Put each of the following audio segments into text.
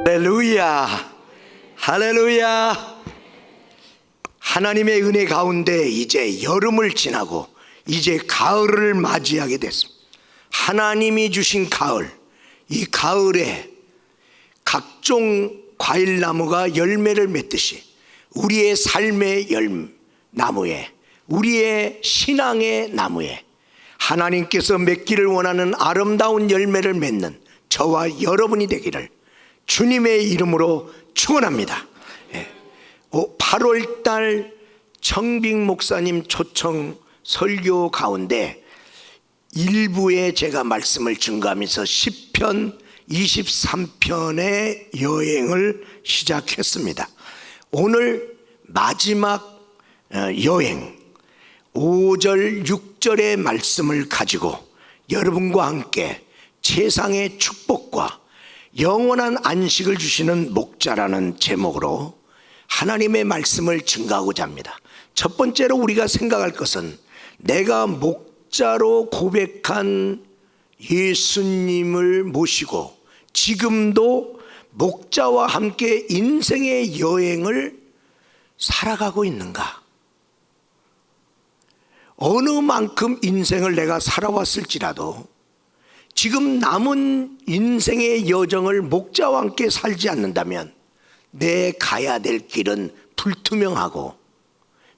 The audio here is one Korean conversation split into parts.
할렐루야, 할렐루야. 하나님의 은혜 가운데 이제 여름을 지나고 이제 가을을 맞이하게 됐습니다. 하나님이 주신 가을, 이 가을에 각종 과일나무가 열매를 맺듯이 우리의 삶의 나무에, 우리의 신앙의 나무에 하나님께서 맺기를 원하는 아름다운 열매를 맺는 저와 여러분이 되기를 주님의 이름으로 축원합니다. 8월달 청빙 목사님 초청 설교 가운데 일부에 제가 말씀을 증거하면서 시편 23편의 여행을 시작했습니다. 오늘 마지막 여행 5절 6절의 말씀을 가지고 여러분과 함께 세상의 축복과 영원한 안식을 주시는 목자라는 제목으로 하나님의 말씀을 증거하고자 합니다. 첫 번째로 우리가 생각할 것은 내가 목자로 고백한 예수님을 모시고 지금도 목자와 함께 인생의 여행을 살아가고 있는가? 어느 만큼 인생을 내가 살아왔을지라도 지금 남은 인생의 여정을 목자와 함께 살지 않는다면 내 가야 될 길은 불투명하고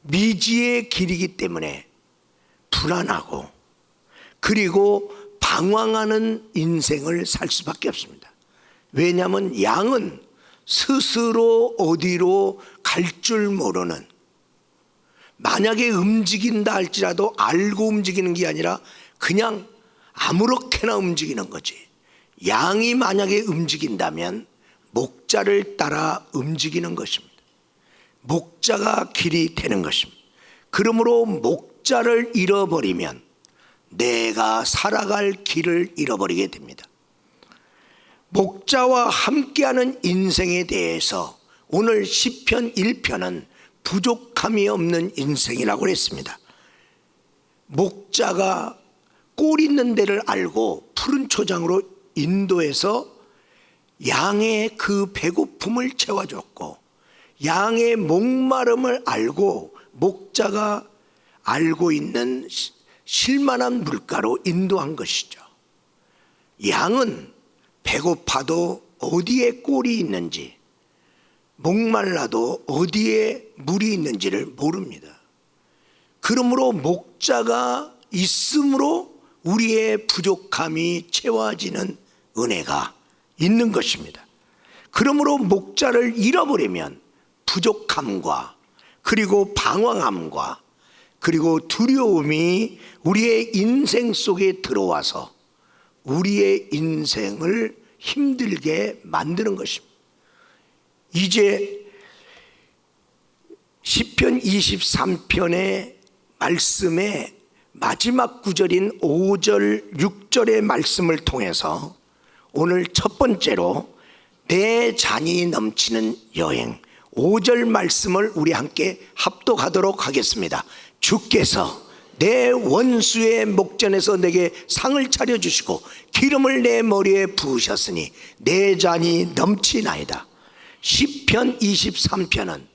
미지의 길이기 때문에 불안하고 그리고 방황하는 인생을 살 수밖에 없습니다. 왜냐하면 양은 스스로 어디로 갈 줄 모르는, 만약에 움직인다 할지라도 알고 움직이는 게 아니라 그냥 아무렇게나 움직이는 거지. 양이 만약에 움직인다면 목자를 따라 움직이는 것입니다. 목자가 길이 되는 것입니다. 그러므로 목자를 잃어버리면 내가 살아갈 길을 잃어버리게 됩니다. 목자와 함께하는 인생에 대해서 오늘 시편 1편은 부족함이 없는 인생이라고 했습니다. 목자가 꼴 있는 데를 알고 푸른 초장으로 인도해서 양의 그 배고픔을 채워줬고 양의 목마름을 알고 목자가 알고 있는 쉴만한 물가로 인도한 것이죠. 양은 배고파도 어디에 꼴이 있는지, 목말라도 어디에 물이 있는지를 모릅니다. 그러므로 목자가 있음으로 우리의 부족함이 채워지는 은혜가 있는 것입니다. 그러므로 목자를 잃어버리면 부족함과 그리고 방황함과 그리고 두려움이 우리의 인생 속에 들어와서 우리의 인생을 힘들게 만드는 것입니다. 이제 시편 23편의 말씀의 마지막 구절인 5절 6절의 말씀을 통해서 오늘 첫 번째로 내 잔이 넘치는 여행 5절 말씀을 우리 함께 합독하도록 하겠습니다. 주께서 내 원수의 목전에서 내게 상을 차려주시고 기름을 내 머리에 부으셨으니 내 잔이 넘치나이다. 시편 23편은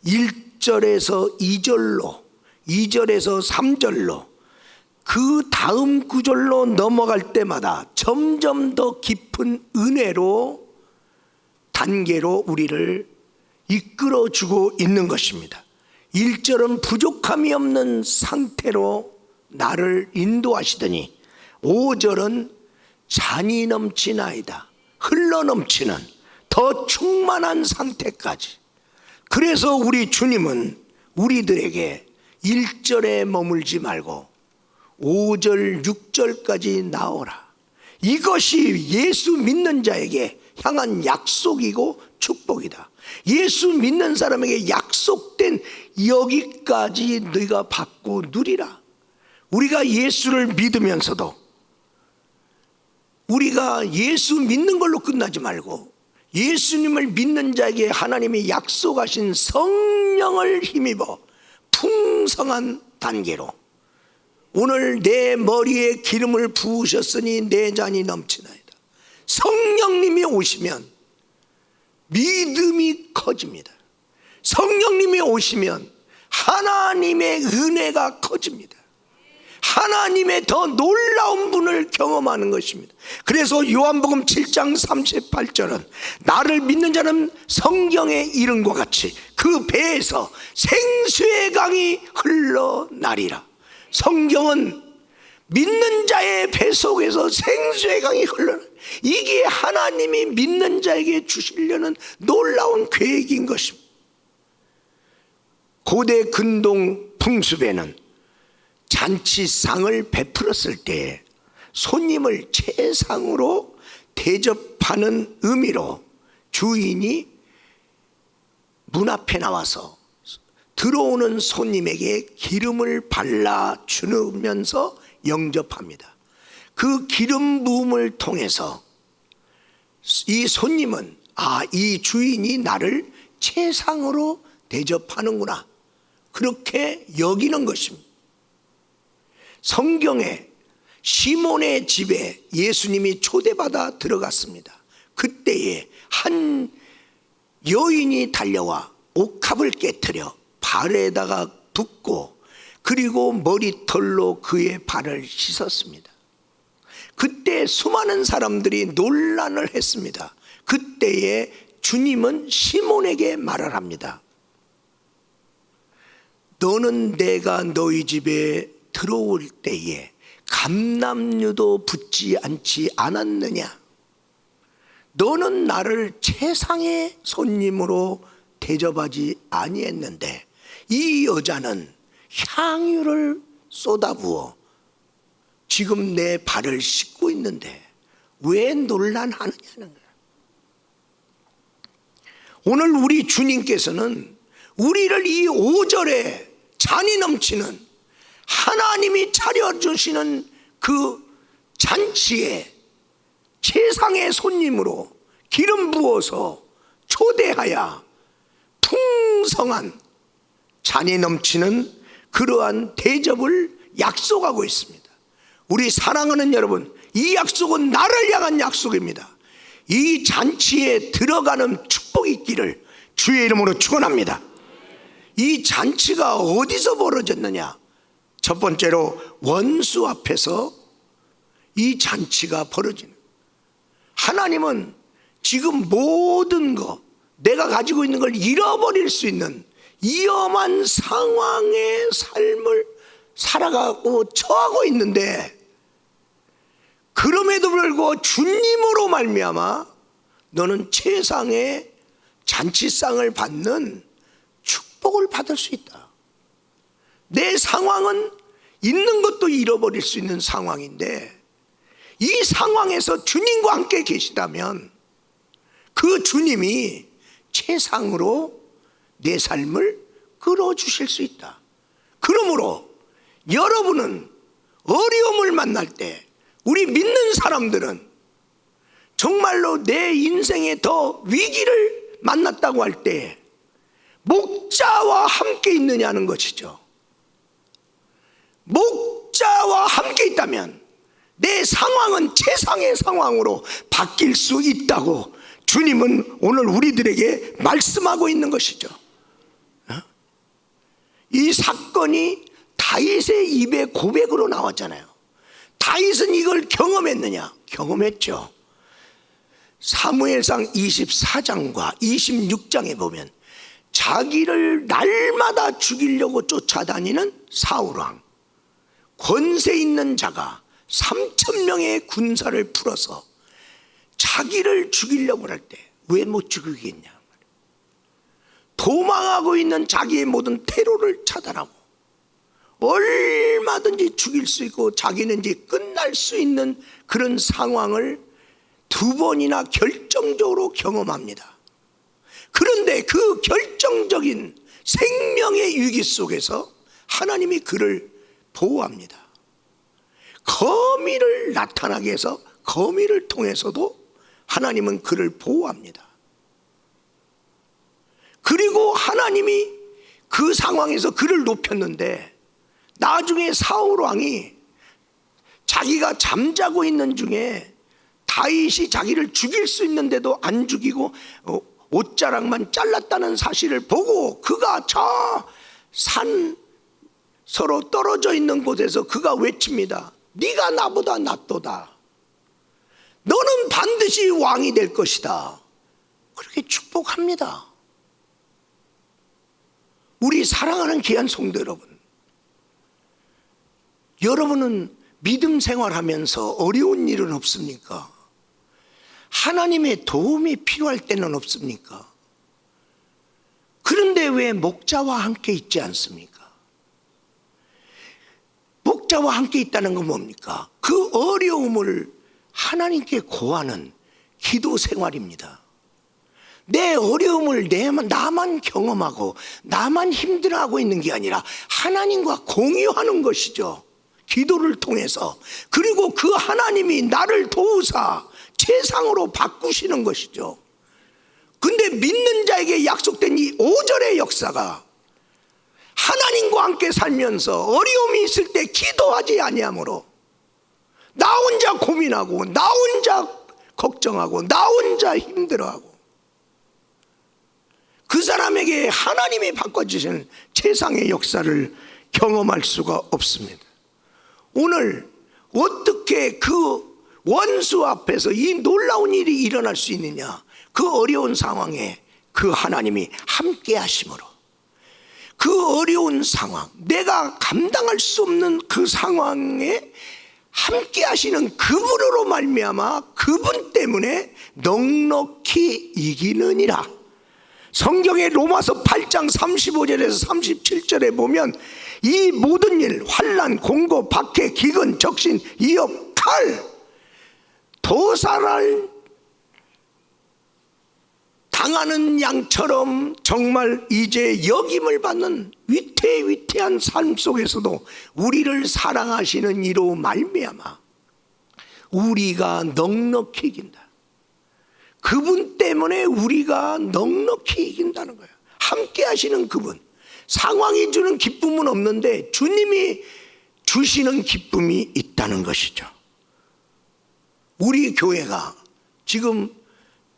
1절에서 2절로 2절에서 3절로 그 다음 구절로 넘어갈 때마다 점점 더 깊은 은혜로 단계로 우리를 이끌어주고 있는 것입니다. 1절은 부족함이 없는 상태로 나를 인도하시더니 5절은 잔이 넘치나이다. 흘러넘치는 더 충만한 상태까지. 그래서 우리 주님은 우리들에게 1절에 머물지 말고 5절 6절까지 나오라. 이것이 예수 믿는 자에게 향한 약속이고 축복이다. 예수 믿는 사람에게 약속된 여기까지 너희가 받고 누리라. 우리가 예수를 믿으면서도 우리가 예수 믿는 걸로 끝나지 말고 예수님을 믿는 자에게 하나님이 약속하신 성령을 힘입어 풍성한 단계로 오늘 내 머리에 기름을 부으셨으니 내 잔이 넘치나이다. 성령님이 오시면 믿음이 커집니다. 성령님이 오시면 하나님의 은혜가 커집니다. 하나님의 더 놀라운 분을 경험하는 것입니다. 그래서 요한복음 7장 38절은 나를 믿는 자는 성경의 이름과 같이 그 배에서 생수의 강이 흘러나리라. 성경은 믿는 자의 배 속에서 생수의 강이 흘러나리라. 이게 하나님이 믿는 자에게 주시려는 놀라운 계획인 것입니다. 고대 근동 풍습에는 잔치상을 베풀었을 때 손님을 최상으로 대접하는 의미로 주인이 문 앞에 나와서 들어오는 손님에게 기름을 발라주면서 영접합니다. 그 기름 부음을 통해서 이 손님은 이 주인이 나를 최상으로 대접하는구나, 그렇게 여기는 것입니다. 성경에 시몬의 집에 예수님이 초대받아 들어갔습니다. 그때에 한 여인이 달려와 옥합을 깨트려 발에다가 붓고 그리고 머리털로 그의 발을 씻었습니다. 그때 수많은 사람들이 논란을 했습니다. 그때에 주님은 시몬에게 말을 합니다. 너는 내가 너희 집에 들어올 때에 감람유도 붓지 않지 않았느냐? 너는 나를 최상의 손님으로 대접하지 아니했는데 이 여자는 향유를 쏟아부어 지금 내 발을 씻고 있는데 왜 논란하느냐는 거야. 오늘 우리 주님께서는 우리를 이 5절에 잔이 넘치는 하나님이 차려주시는 그 잔치에 최상의 손님으로 기름 부어서 초대하여 풍성한 잔이 넘치는 그러한 대접을 약속하고 있습니다. 우리 사랑하는 여러분, 이 약속은 나를 향한 약속입니다. 이 잔치에 들어가는 축복이 있기를 주의 이름으로 축원합니다. 이 잔치가 어디서 벌어졌느냐? 첫 번째로 원수 앞에서 이 잔치가 벌어지는. 하나님은 지금 모든 것, 내가 가지고 있는 걸 잃어버릴 수 있는 위험한 상황의 삶을 살아가고 처하고 있는데, 그럼에도 불구하고 주님으로 말미암아 너는 최상의 잔치상을 받는 축복을 받을 수 있다. 내 상황은 있는 것도 잃어버릴 수 있는 상황인데, 이 상황에서 주님과 함께 계시다면 그 주님이 최상으로 내 삶을 끌어주실 수 있다. 그러므로 여러분은 어려움을 만날 때, 우리 믿는 사람들은 정말로 내 인생에 더 위기를 만났다고 할 때 목자와 함께 있느냐는 것이죠. 목자와 함께 있다면 내 상황은 최상의 상황으로 바뀔 수 있다고 주님은 오늘 우리들에게 말씀하고 있는 것이죠. 이 사건이 다윗의 입에 고백으로 나왔잖아요. 다윗은 이걸 경험했느냐? 경험했죠. 사무엘상 24장과 26장에 보면 자기를 날마다 죽이려고 쫓아다니는 사울왕, 권세 있는 자가 3,000명의 군사를 풀어서 자기를 죽이려고 할 때 왜 못 죽이겠냐? 도망하고 있는 자기의 모든 테러를 차단하고 얼마든지 죽일 수 있고 자기는 이제 끝날 수 있는 그런 상황을 2번이나 결정적으로 경험합니다. 그런데 그 결정적인 생명의 위기 속에서 하나님이 그를 보호합니다. 거미를 나타나게 해서 거미를 통해서도 하나님은 그를 보호합니다. 그리고 하나님이 그 상황에서 그를 높였는데, 나중에 사울 왕이 자기가 잠자고 있는 중에 다윗이 자기를 죽일 수 있는데도 안 죽이고 옷자락만 잘랐다는 사실을 보고 그가 저 산 서로 떨어져 있는 곳에서 그가 외칩니다. 네가 나보다 낫도다. 너는 반드시 왕이 될 것이다. 그렇게 축복합니다. 우리 사랑하는 귀한 성도 여러분, 여러분은 믿음 생활하면서 어려운 일은 없습니까? 하나님의 도움이 필요할 때는 없습니까? 그런데 왜 목자와 함께 있지 않습니까? 목자와 함께 있다는 건 뭡니까? 그 어려움을 하나님께 고하는 기도 생활입니다. 내 어려움을 나만 경험하고 나만 힘들어하고 있는 게 아니라 하나님과 공유하는 것이죠. 기도를 통해서. 그리고 그 하나님이 나를 도우사 최상으로 바꾸시는 것이죠. 근데 믿는 자에게 약속된 이 5절의 역사가 하나님과 함께 살면서 어려움이 있을 때 기도하지 아니하므로 나 혼자 고민하고 나 혼자 걱정하고 나 혼자 힘들어하고 그 사람에게 하나님이 바꿔주시는 최상의 역사를 경험할 수가 없습니다. 오늘 어떻게 그 원수 앞에서 이 놀라운 일이 일어날 수 있느냐? 그 어려운 상황에 그 하나님이 함께 하심으로 그 어려운 상황, 내가 감당할 수 없는 그 상황에 함께 하시는 그분으로 말미암아 그분 때문에 넉넉히 이기느니라. 성경의 로마서 8장 35절에서 37절에 보면 이 모든 일, 환난, 공고, 박해, 기근, 적신, 위협, 칼, 도살을 당하는 양처럼 정말 이제 역임을 받는 위태위태한 삶 속에서도 우리를 사랑하시는 이로 말미암아 우리가 넉넉히 이긴다. 그분 때문에 우리가 넉넉히 이긴다는 거예요. 함께 하시는 그분. 상황이 주는 기쁨은 없는데 주님이 주시는 기쁨이 있다는 것이죠. 우리 교회가 지금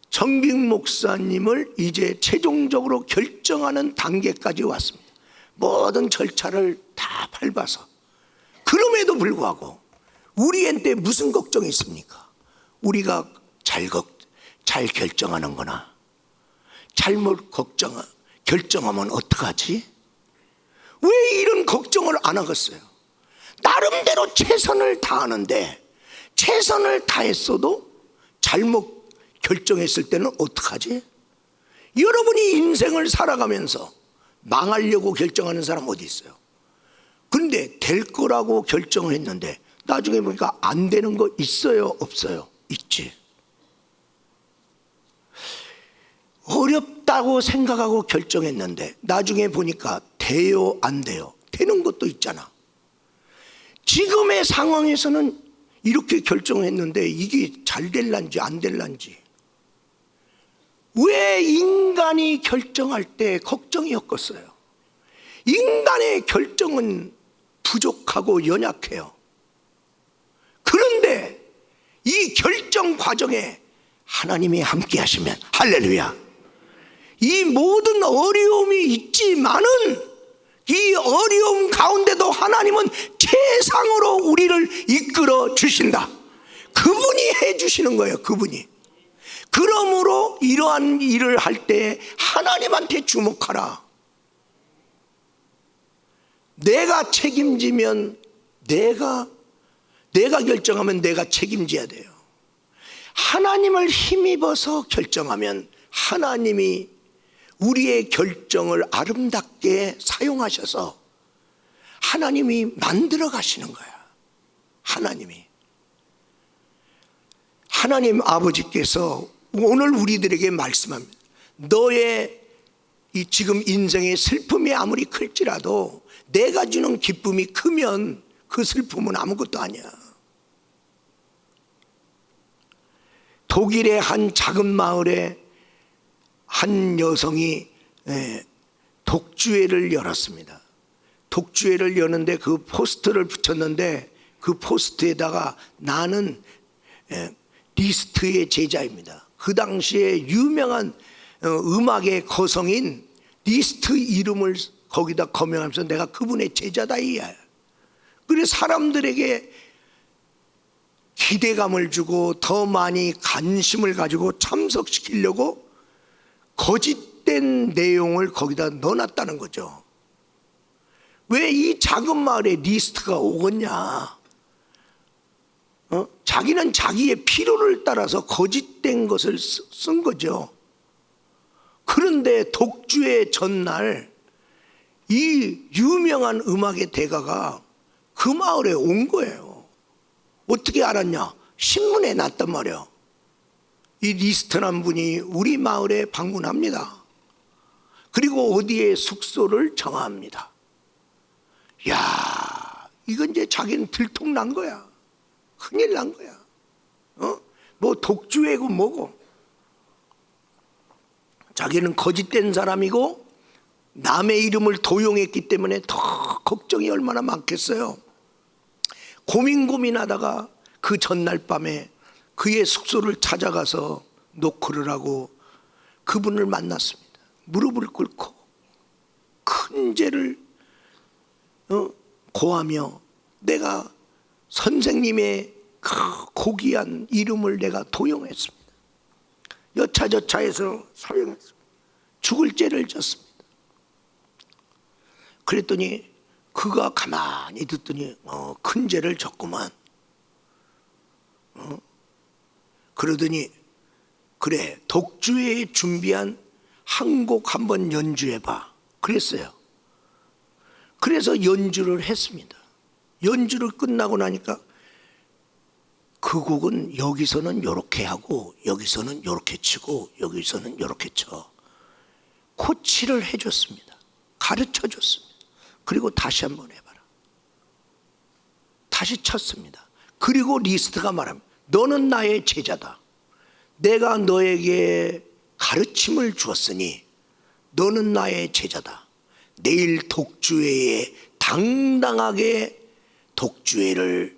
정บิ๊ 목사님을 이제 최종적으로 결정하는 단계까지 왔습니다. 모든 절차를 다 밟아서. 그럼에도 불구하고 우리한테 무슨 걱정이 있습니까? 우리가 잘 결정하는 거나 잘못 결정하면 어떡하지? 왜 이런 걱정을 안 하겠어요? 나름대로 최선을 다하는데 최선을 다했어도 잘못 결정했을 때는 어떡하지? 여러분이 인생을 살아가면서 망하려고 결정하는 사람 어디 있어요? 그런데 될 거라고 결정을 했는데 나중에 보니까 안 되는 거 있어요? 없어요? 있지. 어렵다고 생각하고 결정했는데 나중에 보니까 돼요? 안 돼요? 되는 것도 있잖아. 지금의 상황에서는 이렇게 결정했는데 이게 잘 될란지 안 될란지. 왜 인간이 결정할 때 걱정이 없겠어요? 인간의 결정은 부족하고 연약해요. 그런데 이 결정 과정에 하나님이 함께 하시면 할렐루야. 이 모든 어려움이 있지만은 이 어려움 가운데도 하나님은 최상으로 우리를 이끌어 주신다. 그분이 해 주시는 거예요. 그분이. 그러므로 이러한 일을 할 때 하나님한테 주목하라. 내가 책임지면 내가 결정하면 내가 책임져야 돼요. 하나님을 힘입어서 결정하면 하나님이 우리의 결정을 아름답게 사용하셔서 하나님이 만들어 가시는 거야. 하나님 아버지께서 오늘 우리들에게 말씀합니다. 너의 이 지금 인생의 슬픔이 아무리 클지라도 내가 주는 기쁨이 크면 그 슬픔은 아무것도 아니야. 독일의 한 작은 마을에 한 여성이 독주회를 열었습니다. 독주회를 여는데 그 포스터를 붙였는데 그 포스트에다가 나는 리스트의 제자입니다. 그 당시에 유명한 음악의 거성인 리스트 이름을 거기다 거명하면서 내가 그분의 제자다 이야. 그래서 사람들에게 기대감을 주고 더 많이 관심을 가지고 참석시키려고 거짓된 내용을 거기다 넣어놨다는 거죠. 왜 이 작은 마을에 리스트가 오겠냐? 자기는 자기의 필요를 따라서 거짓된 것을 쓴 거죠. 그런데 독주의 전날 이 유명한 음악의 대가가 그 마을에 온 거예요. 어떻게 알았냐? 신문에 났단 말이야. 이 리스트란 분이 우리 마을에 방문합니다. 그리고 어디에 숙소를 정합니다. 야, 이건 이제 자기는 들통난 거야. 큰일 난 거야. 뭐 독주애고 뭐고. 자기는 거짓된 사람이고 남의 이름을 도용했기 때문에 더 걱정이 얼마나 많겠어요. 고민하다가 그 전날 밤에 그의 숙소를 찾아가서 노크를 하고 그분을 만났습니다. 무릎을 꿇고 큰 죄를 고하며 내가 선생님의 그 고귀한 이름을 내가 도용했습니다. 여차저차해서 사용했습니다. 죽을 죄를 졌습니다. 그랬더니 그가 가만히 듣더니 큰 죄를 졌구만. 그러더니 그래, 독주에 준비한 한 곡 한번 연주해봐 그랬어요. 그래서 연주를 했습니다. 연주를 끝나고 나니까 그 곡은 여기서는 요렇게 하고 여기서는 요렇게 치고 여기서는 요렇게 쳐. 코치를 해줬습니다. 가르쳐 줬습니다. 그리고 다시 한번 해봐라. 다시 쳤습니다. 그리고 리스트가 말합니다. 너는 나의 제자다. 내가 너에게 가르침을 주었으니 너는 나의 제자다. 내일 독주회에 당당하게 독주회를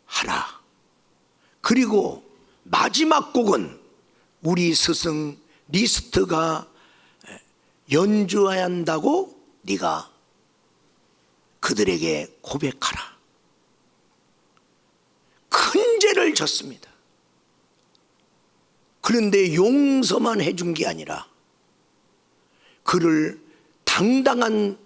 하라. 그리고 마지막 곡은 우리 스승 리스트가 연주해야 한다고 네가 그들에게 고백하라. 큰 죄를 졌습니다. 그런데 용서만 해준 게 아니라 그를 당당한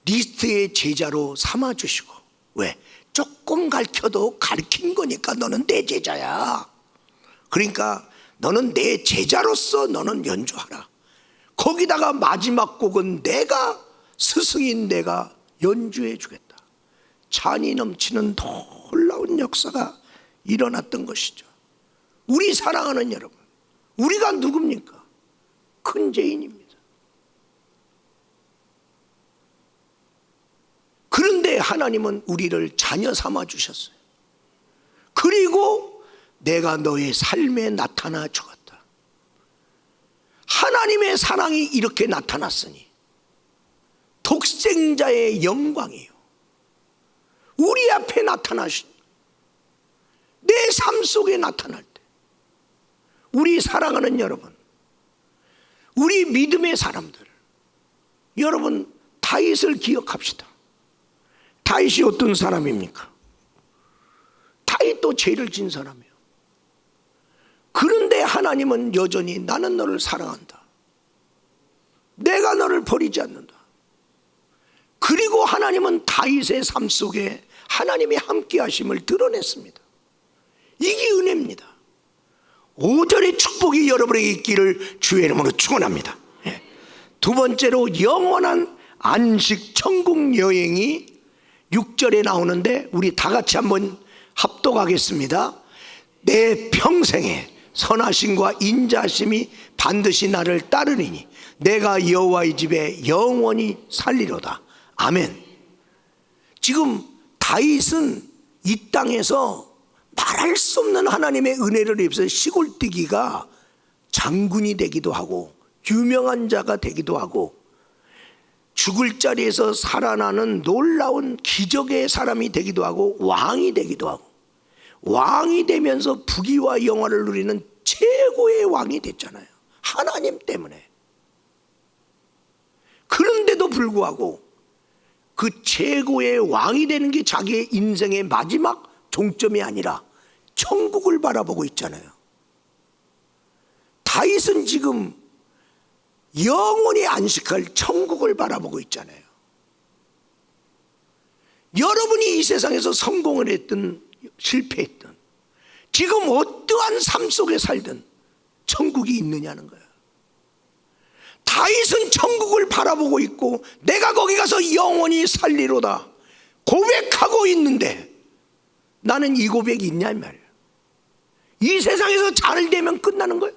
리스트의 제자로 삼아주시고, 왜? 조금 가르쳐도 가르친 거니까 너는 내 제자야. 그러니까 너는 내 제자로서 너는 연주하라. 거기다가 마지막 곡은 내가 스승인 내가 연주해 주겠다. 찬이 넘치는 놀라운 역사가 일어났던 것이죠. 우리 사랑하는 여러분, 우리가 누굽니까? 큰 죄인입니다. 그런데 하나님은 우리를 자녀 삼아 주셨어요. 그리고 내가 너의 삶에 나타나 주었다. 하나님의 사랑이 이렇게 나타났으니 독생자의 영광이요, 우리 앞에 나타나신, 내 삶 속에 나타날 때 우리 사랑하는 여러분, 우리 믿음의 사람들, 여러분 다윗을 기억합시다. 다윗이 어떤 사람입니까? 다윗도 죄를 진 사람이에요. 그런데 하나님은 여전히 나는 너를 사랑한다. 내가 너를 버리지 않는다. 그리고 하나님은 다윗의 삶 속에 하나님의 함께 하심을 드러냈습니다. 이게 은혜입니다. 5절의 축복이 여러분에게 있기를 주의 이름으로 축원합니다. 두 번째로 영원한 안식 천국 여행이 6절에 나오는데 우리 다 같이 한번 합독하겠습니다. 내 평생에 선하심과 인자하심이 반드시 나를 따르리니 내가 여호와의 집에 영원히 살리로다. 아멘. 지금 다윗은 이 땅에서 말할 수 없는 하나님의 은혜를 입어서 시골뛰기가 장군이 되기도 하고 유명한 자가 되기도 하고 죽을 자리에서 살아나는 놀라운 기적의 사람이 되기도 하고 왕이 되기도 하고, 왕이 되면서 부귀와 영화를 누리는 최고의 왕이 됐잖아요. 하나님 때문에. 그런데도 불구하고 그 최고의 왕이 되는 게 자기의 인생의 마지막 종점이 아니라 천국을 바라보고 있잖아요. 다윗은 지금 영원히 안식할 천국을 바라보고 있잖아요. 여러분이 이 세상에서 성공을 했든 실패했든 지금 어떠한 삶 속에 살든 천국이 있느냐는 거예요. 다윗은 천국을 바라보고 있고 내가 거기 가서 영원히 살리로다 고백하고 있는데 나는 이 고백이 있냐 이 말이에요. 이 세상에서 잘 되면 끝나는 거예요.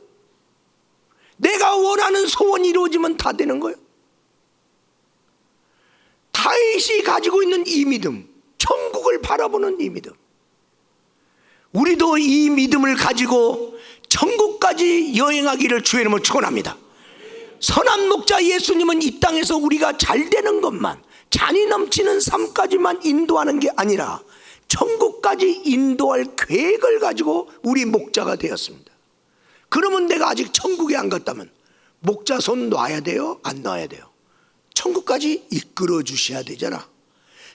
내가 원하는 소원이 이루어지면 다 되는 거예요. 다윗이 가지고 있는 이 믿음, 천국을 바라보는 이 믿음, 우리도 이 믿음을 가지고 천국까지 여행하기를 주의 이름으로 축원합니다. 선한 목자 예수님은 이 땅에서 우리가 잘 되는 것만, 잔이 넘치는 삶까지만 인도하는 게 아니라 천국까지 인도할 계획을 가지고 우리 목자가 되었습니다. 그러면 내가 아직 천국에 안 갔다면 목자 손 놔야 돼요? 안 놔야 돼요? 천국까지 이끌어 주셔야 되잖아.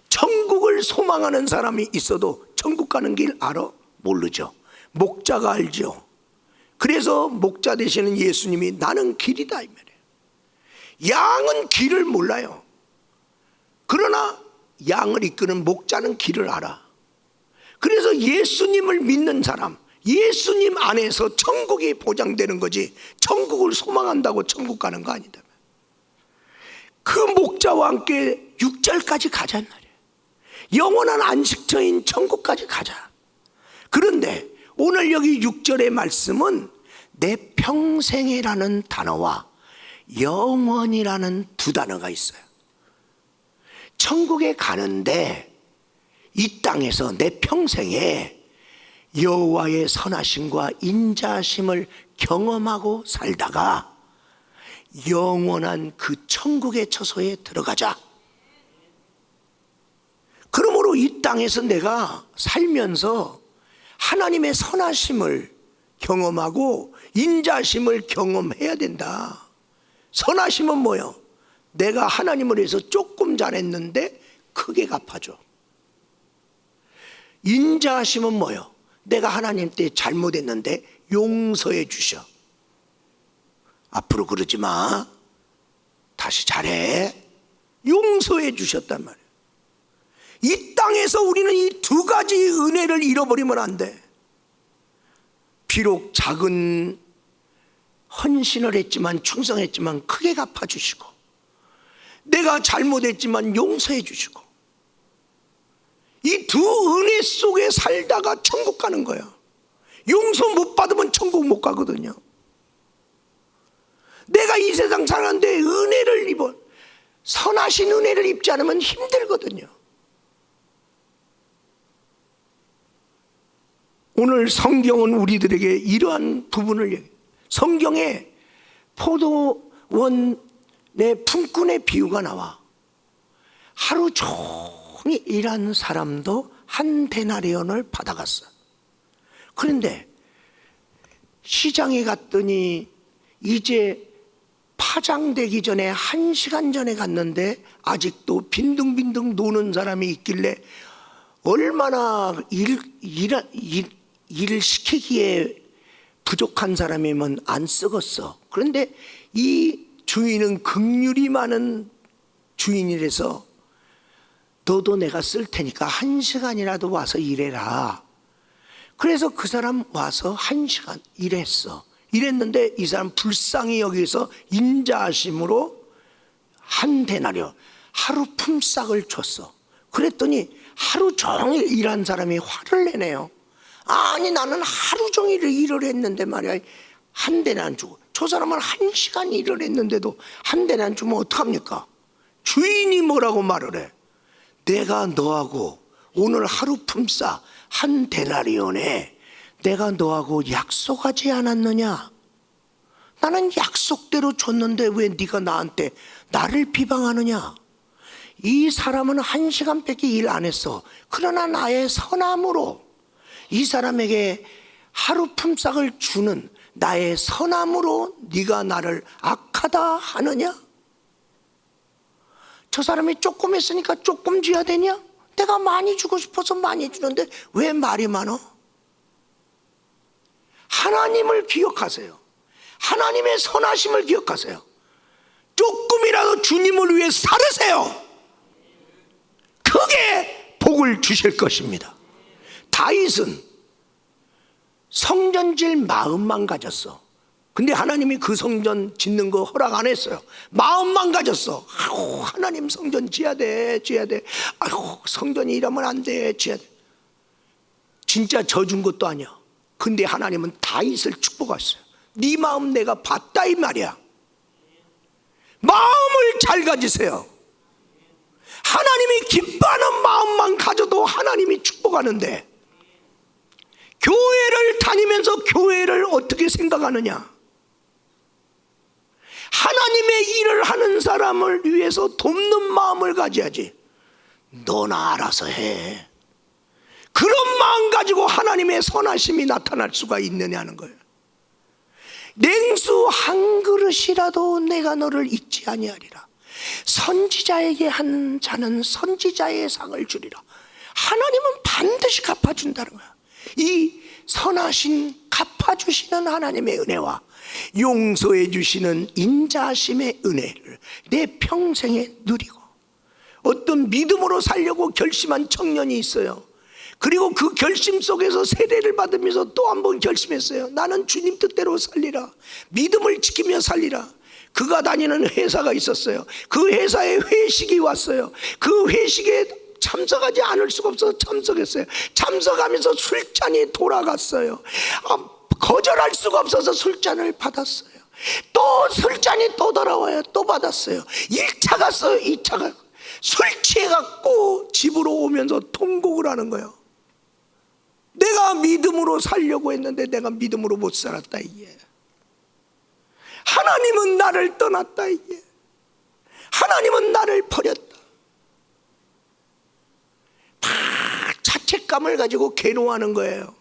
천국을 소망하는 사람이 있어도 천국 가는 길 알아? 모르죠. 목자가 알죠. 그래서 목자 되시는 예수님이 나는 길이다 이 말이에요. 양은 길을 몰라요. 그러나 양을 이끄는 목자는 길을 알아. 그래서 예수님을 믿는 사람, 예수님 안에서 천국이 보장되는 거지 천국을 소망한다고 천국 가는 거 아니다. 그 목자와 함께 6절까지 가자 말이에요. 영원한 안식처인 천국까지 가자. 그런데 오늘 여기 6절의 말씀은 내 평생이라는 단어와 영원이라는 두 단어가 있어요. 천국에 가는데 이 땅에서 내 평생에 여호와의 선하심과 인자하심을 경험하고 살다가 영원한 그 천국의 처소에 들어가자. 그러므로 이 땅에서 내가 살면서 하나님의 선하심을 경험하고 인자하심을 경험해야 된다. 선하심은 뭐요? 내가 하나님을 위해서 조금 잘했는데 크게 갚아줘. 인자하심은 뭐요? 내가 하나님 때 잘못했는데 용서해 주셔. 앞으로 그러지 마. 다시 잘해. 용서해 주셨단 말이에요. 이 땅에서 우리는 이 두 가지 은혜를 잃어버리면 안 돼. 비록 작은 헌신을 했지만 충성했지만 크게 갚아주시고, 내가 잘못했지만 용서해 주시고, 이 두 은혜 속에 살다가 천국 가는 거야. 용서 못 받으면 천국 못 가거든요. 내가 이 세상 사는데 은혜를 입어, 선하신 은혜를 입지 않으면 힘들거든요. 오늘 성경은 우리들에게 이러한 부분을 얘기해요. 성경에 포도원의 품꾼의 비유가 나와. 하루 종일 일한 사람도 한 데나리온을 받아갔어. 그런데 시장에 갔더니 이제 파장되기 전에 1시간 전에 갔는데 아직도 빈둥빈둥 노는 사람이 있길래 얼마나 일을 시키기에 부족한 사람이면 안 쓰겠어. 그런데 이 주인은 긍휼이 많은 주인이라서 너도 내가 쓸 테니까 1시간이라도 와서 일해라. 그래서 그 사람 와서 1시간 일했어. 일했는데 이 사람 불쌍히 여기서 인자하심으로 한 데나리온, 하루 품삯을 줬어. 그랬더니 하루 종일 일한 사람이 화를 내네요. 아니 나는 하루 종일 일을 했는데 말이야 한 대는 안 주고, 저 사람은 1시간 일을 했는데도 한 대는 안 주면 어떡합니까? 주인이 뭐라고 말을 해? 내가 너하고 오늘 하루 품삯 한 데나리온에 내가 너하고 약속하지 않았느냐? 나는 약속대로 줬는데 왜 네가 나한테 나를 비방하느냐? 이 사람은 1시간밖에 일 안 했어. 그러나 나의 선함으로 이 사람에게 하루 품삯을 주는 나의 선함으로 네가 나를 악하다 하느냐? 저 사람이 조금 했으니까 조금 줘야 되냐? 내가 많이 주고 싶어서 많이 주는데 왜 말이 많어? 하나님을 기억하세요. 하나님의 선하심을 기억하세요. 조금이라도 주님을 위해 살으세요. 크게 복을 주실 것입니다. 다윗은 성전 질 마음만 가졌어. 근데 하나님이 그 성전 짓는 거 허락 안 했어요. 마음만 가졌어. 아이고, 하나님 성전 지어야 돼. 아이고, 성전이 이러면 안 돼. 지어야 돼. 진짜 져준 것도 아니야. 근데 하나님은 다윗을 축복하셨어요. 네 마음 내가 봤다 이 말이야. 마음을 잘 가지세요. 하나님이 기뻐하는 마음만 가져도 하나님이 축복하는데, 교회를 다니면서 교회를 어떻게 생각하느냐? 하나님의 일을 하는 사람을 위해서 돕는 마음을 가져야지. 너나 알아서 해. 그런 마음 가지고 하나님의 선하심이 나타날 수가 있느냐는 거예요. 냉수 한 그릇이라도 내가 너를 잊지 아니하리라. 선지자에게 한 자는 선지자의 상을 주리라. 하나님은 반드시 갚아준다는 거야. 이 선하신 갚아주시는 하나님의 은혜와 용서해 주시는 인자하심의 은혜를 내 평생에 누리고, 어떤 믿음으로 살려고 결심한 청년이 있어요. 그리고 그 결심 속에서 세례를 받으면서 또 한 번 결심했어요. 나는 주님 뜻대로 살리라. 믿음을 지키며 살리라. 그가 다니는 회사가 있었어요. 그 회사에 회식이 왔어요. 그 회식에 참석하지 않을 수가 없어서 참석했어요. 참석하면서 술잔이 돌아갔어요. 거절할 수가 없어서 술잔을 받았어요. 또 술잔이 또 돌아와요. 또 받았어요. 1차 갔어요. 2차가 술 취해갖고 집으로 오면서 통곡을 하는 거예요. 내가 믿음으로 살려고 했는데 내가 믿음으로 못 살았다 이게. 하나님은 나를 떠났다 이게. 하나님은 나를 버렸다. 다 자책감을 가지고 괴로워하는 거예요.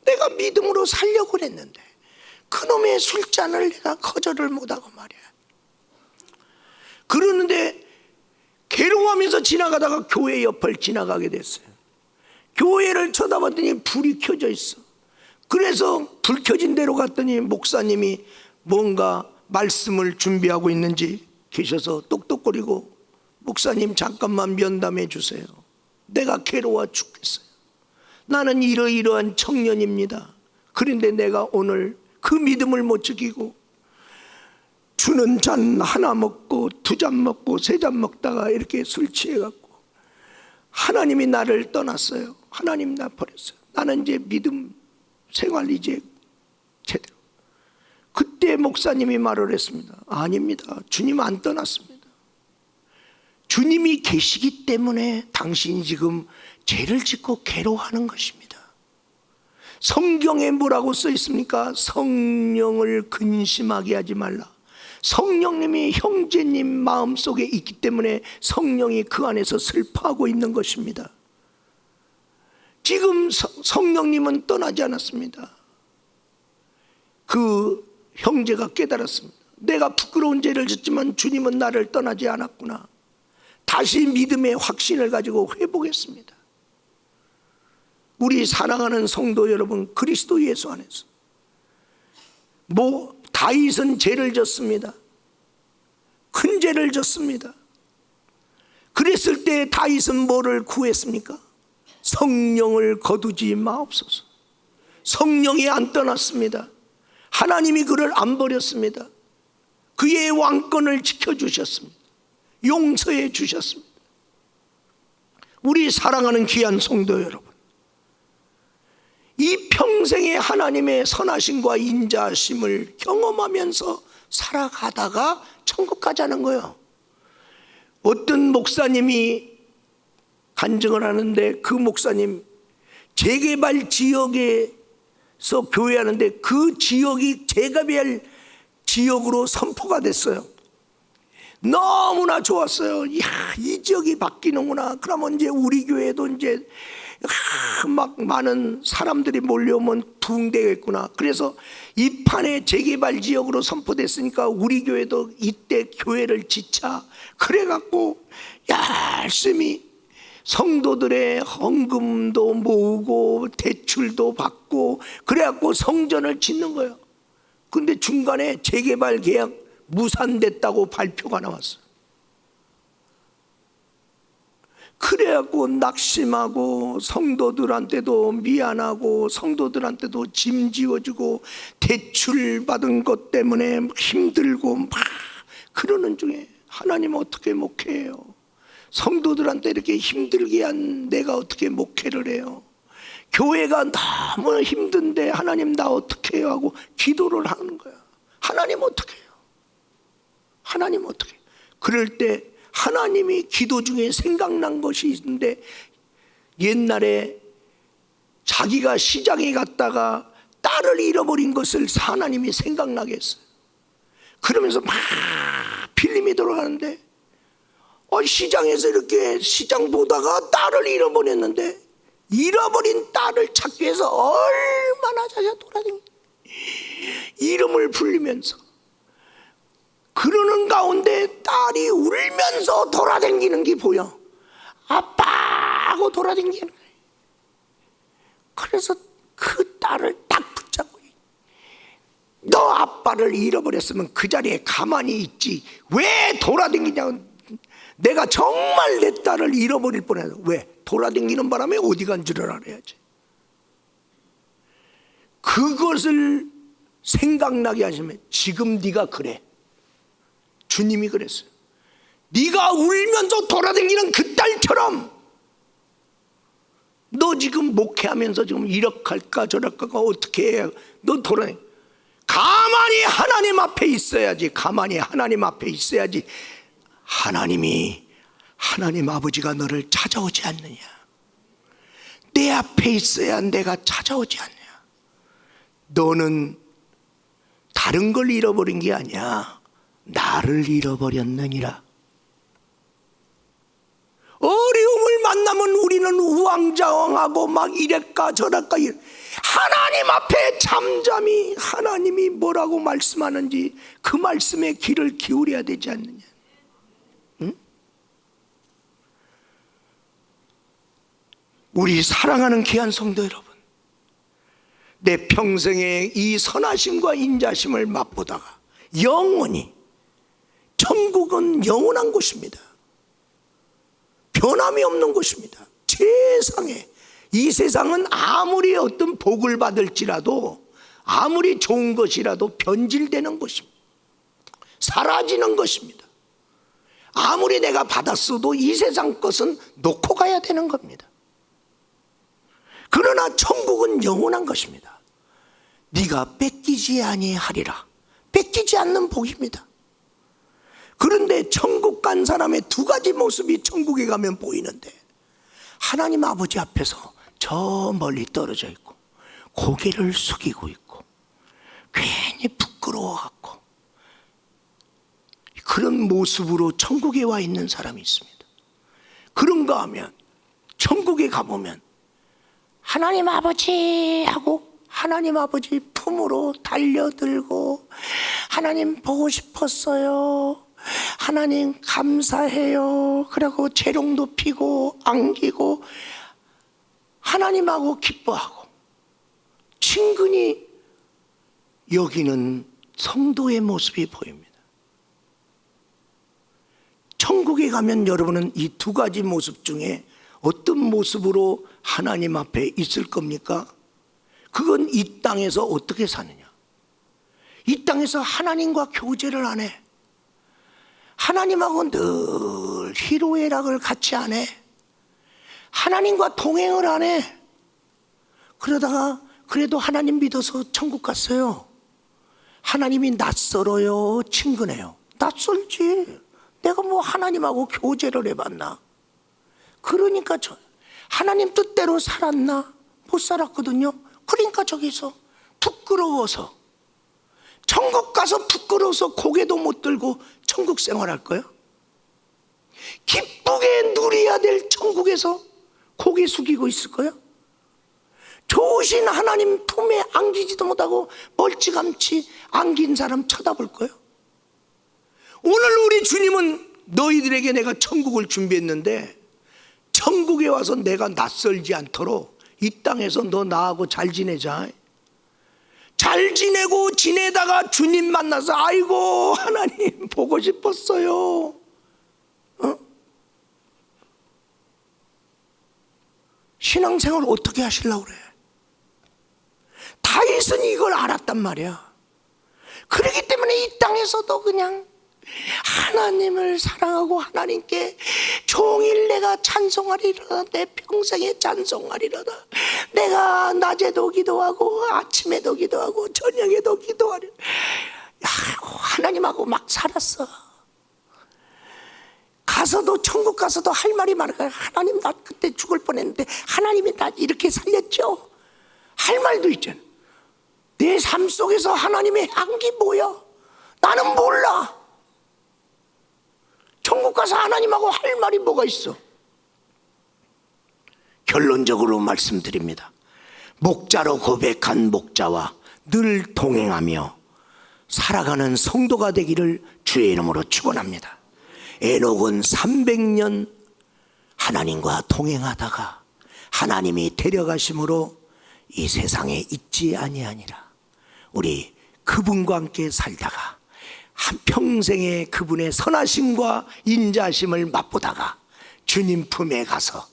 내가 믿음으로 살려고 했는데 그놈의 술잔을 내가 거절을 못하고 말이야. 그러는데 괴로워하면서 지나가다가 교회 옆을 지나가게 됐어요. 교회를 쳐다봤더니 불이 켜져 있어. 그래서 불 켜진 데로 갔더니 목사님이 뭔가 말씀을 준비하고 있는지 계셔서 똑똑거리고, 목사님 잠깐만 면담해 주세요. 내가 괴로워 죽겠어요. 나는 이러이러한 청년입니다. 그런데 내가 오늘 그 믿음을 못 지키고 주는 잔 하나 먹고 2잔 먹고 3잔 먹다가 이렇게 술 취해갖고 하나님이 나를 떠났어요. 하나님 나 버렸어요. 나는 이제 믿음 생활 이제 제대로. 그때 목사님이 말을 했습니다. 아닙니다. 주님 안 떠났습니다. 주님이 계시기 때문에 당신이 지금 죄를 짓고 괴로워하는 것입니다. 성경에 뭐라고 써 있습니까? 성령을 근심하게 하지 말라. 성령님이 형제님 마음속에 있기 때문에 성령이 그 안에서 슬퍼하고 있는 것입니다. 지금 성령님은 떠나지 않았습니다. 그 형제가 깨달았습니다. 내가 부끄러운 죄를 짓지만 주님은 나를 떠나지 않았구나. 다시 믿음의 확신을 가지고 회복했습니다. 우리 사랑하는 성도 여러분, 그리스도 예수 안에서 다윗은 죄를 졌습니다. 큰 죄를 졌습니다. 그랬을 때 다윗은 뭐를 구했습니까? 성령을 거두지 마옵소서. 성령이 안 떠났습니다. 하나님이 그를 안 버렸습니다. 그의 왕권을 지켜주셨습니다. 용서해 주셨습니다. 우리 사랑하는 귀한 성도 여러분, 이 평생에 하나님의 선하심과 인자하심을 경험하면서 살아가다가 천국 가자는 거예요. 어떤 목사님이 간증을 하는데, 그 목사님 재개발 지역에서 교회하는데 그 지역이 재개발 지역으로 선포가 됐어요. 너무나 좋았어요. 이야, 이 지역이 바뀌는구나. 그러면 이제 우리 교회도 이제 막 많은 사람들이 몰려오면 부흥되겠구나. 그래서 이 판에 재개발 지역으로 선포됐으니까 우리 교회도 이때 교회를 지차 그래갖고 열심히 성도들의 헌금도 모으고 대출도 받고 그래갖고 성전을 짓는 거예요. 근데 중간에 재개발 계약 무산됐다고 발표가 나왔어요. 그래갖고 낙심하고 성도들한테도 미안하고 성도들한테도 짐 지어주고 대출 받은 것 때문에 힘들고 막 그러는 중에 하나님 어떻게 목회해요? 성도들한테 이렇게 힘들게 한 내가 어떻게 목회를 해요? 교회가 너무 힘든데 하나님 나 어떻게 해요? 하고 기도를 하는 거야. 하나님 어떻게 해요? 하나님 어떻게 해요? 그럴 때 하나님이 기도 중에 생각난 것이 있는데 옛날에 자기가 시장에 갔다가 딸을 잃어버린 것을 하나님이 생각나게 했어요. 그러면서 막 필름이 돌아가는데 시장에서 이렇게 시장 보다가 딸을 잃어버렸는데 잃어버린 딸을 찾기 위해서 얼마나 자기가 돌아다니 이름을 불리면서 그러는 가운데 딸이 울면서 돌아다니는 게 보여. 아빠 하고 돌아다니는 거예요. 그래서 그 딸을 딱 붙잡고 너 아빠를 잃어버렸으면 그 자리에 가만히 있지 왜 돌아다니냐고. 내가 정말 내 딸을 잃어버릴 뻔해서 왜 돌아다니는 바람에 어디 간 줄을 알아야지. 그것을 생각나게 하시면 지금 네가 그래. 주님이 그랬어요. 네가 울면서 돌아다니는 그 딸처럼 너 지금 목회하면서 지금 이렇게 할까 저럴까 어떻게 해. 너 돌아다니. 가만히 하나님 앞에 있어야지. 가만히 하나님 앞에 있어야지. 하나님 아버지가 너를 찾아오지 않느냐. 내 앞에 있어야 내가 찾아오지 않느냐. 너는 다른 걸 잃어버린 게 아니야. 나를 잃어버렸느니라. 어려움을 만나면 우리는 우왕좌왕하고 막 이랬까 저랬까 하나님 앞에 잠잠히 하나님이 뭐라고 말씀하는지 그 말씀에 귀를 기울여야 되지 않느냐. 응? 우리 사랑하는 귀한 성도 여러분, 내 평생에 이 선하심과 인자심을 맛보다가 영원히 천국은 영원한 곳입니다. 변함이 없는 곳입니다. 세상에 이 세상은 아무리 어떤 복을 받을지라도 아무리 좋은 것이라도 변질되는 것입니다. 사라지는 것입니다. 아무리 내가 받았어도 이 세상 것은 놓고 가야 되는 겁니다. 그러나 천국은 영원한 것입니다. 네가 뺏기지 아니하리라. 뺏기지 않는 복입니다. 그런데 천국 간 사람의 두 가지 모습이 천국에 가면 보이는데 하나님 아버지 앞에서 저 멀리 떨어져 있고 고개를 숙이고 있고 괜히 부끄러워갖고 그런 모습으로 천국에 와 있는 사람이 있습니다. 그런가 하면 천국에 가보면 하나님 아버지 하고 하나님 아버지 품으로 달려들고 하나님 보고 싶었어요. 하나님 감사해요. 그리고 재롱도 피고 안기고 하나님하고 기뻐하고 친근히 여기는 성도의 모습이 보입니다. 천국에 가면 여러분은 이 두 가지 모습 중에 어떤 모습으로 하나님 앞에 있을 겁니까? 그건 이 땅에서 어떻게 사느냐? 이 땅에서 하나님과 교제를 안 해. 하나님하고 늘 희로애락을 같이 안 해. 하나님과 동행을 안 해. 그러다가 그래도 하나님 믿어서 천국 갔어요. 하나님이 낯설어요? 친근해요? 낯설지. 내가 뭐 하나님하고 교제를 해봤나? 그러니까 하나님 뜻대로 살았나? 못 살았거든요. 그러니까 저기서 부끄러워서 천국 가서 부끄러워서 고개도 못 들고 천국 생활할 거야? 기쁘게 누려야 될 천국에서 고개 숙이고 있을 거야? 좋으신 하나님 품에 안기지도 못하고 멀찌감치 안긴 사람 쳐다볼 거야? 오늘 우리 주님은 너희들에게 내가 천국을 준비했는데 천국에 와서 내가 낯설지 않도록 이 땅에서 너 나하고 잘 지내자. 잘 지내고 지내다가 주님 만나서 아이고 하나님 보고 싶었어요. 신앙생활 어떻게 하시려고 그래? 다윗은 이걸 알았단 말이야. 그렇기 때문에 이 땅에서도 그냥 하나님을 사랑하고 하나님께 종일 내가 찬송하리로다. 내 평생에 찬송하리로다. 내가 낮에도 기도하고 아침에도 기도하고 저녁에도 기도하리. 하나님하고 막 살았어. 가서도 천국 가서도 할 말이 많을까요? 하나님 나 그때 죽을 뻔했는데 하나님이 나 이렇게 살렸죠. 할 말도 있잖아. 내 삶 속에서 하나님의 향기 뭐야? 나는 몰라. 천국 가서 하나님하고 할 말이 뭐가 있어? 결론적으로 말씀드립니다. 목자로 고백한 목자와 늘 동행하며 살아가는 성도가 되기를 주의 이름으로 축원합니다. 에녹은 300년 하나님과 동행하다가 하나님이 데려가심으로 이 세상에 있지 아니하니라. 우리 그분과 함께 살다가 한평생의 그분의 선하심과 인자심을 맛보다가 주님 품에 가서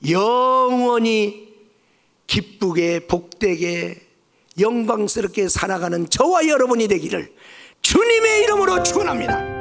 영원히 기쁘게 복되게 영광스럽게 살아가는 저와 여러분이 되기를 주님의 이름으로 축원합니다.